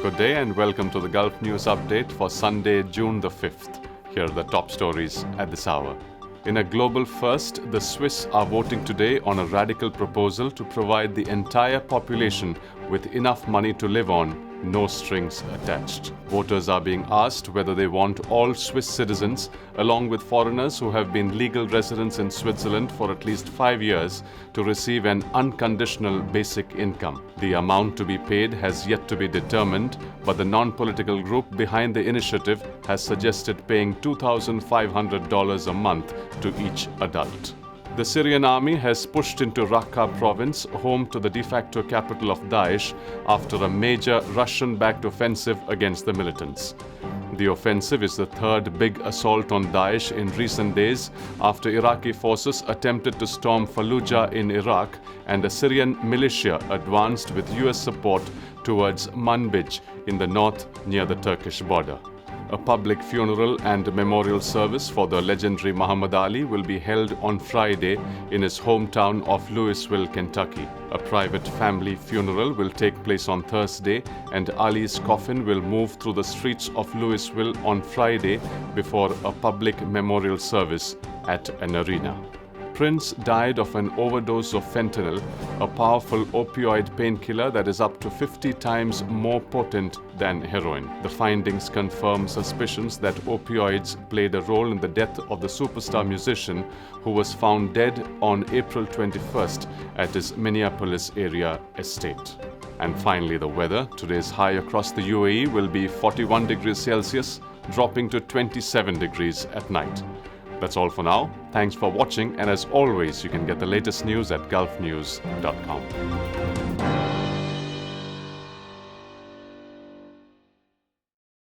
Good day and welcome to the Gulf News Update for Sunday, June the 5th. Here are the top stories at this hour. In a global first, the Swiss are voting today on a radical proposal to provide the entire population with enough money to live on, no strings attached. Voters are being asked whether they want all Swiss citizens, along with foreigners who have been legal residents in Switzerland for at least 5 years, to receive an unconditional basic income. The amount to be paid has yet to be determined, but the non-political group behind the initiative has suggested paying $2,500 a month to each adult. The Syrian army has pushed into Raqqa province, home to the de facto capital of Daesh, after a major Russian-backed offensive against the militants. The offensive is the third big assault on Daesh in recent days after Iraqi forces attempted to storm Fallujah in Iraq and a Syrian militia advanced with US support towards Manbij in the north near the Turkish border. A public funeral and memorial service for the legendary Muhammad Ali will be held on Friday in his hometown of Louisville, Kentucky. A private family funeral will take place on Thursday, and Ali's coffin will move through the streets of Louisville on Friday before a public memorial service at an arena. Prince died of an overdose of fentanyl, a powerful opioid painkiller that is up to 50 times more potent than heroin. The findings confirm suspicions that opioids played a role in the death of the superstar musician who was found dead on April 21st at his Minneapolis area estate. And finally, the weather. Today's high across the UAE will be 41 degrees Celsius, dropping to 27 degrees at night. That's all for now. Thanks for watching, and as always, you can get the latest news at gulfnews.com.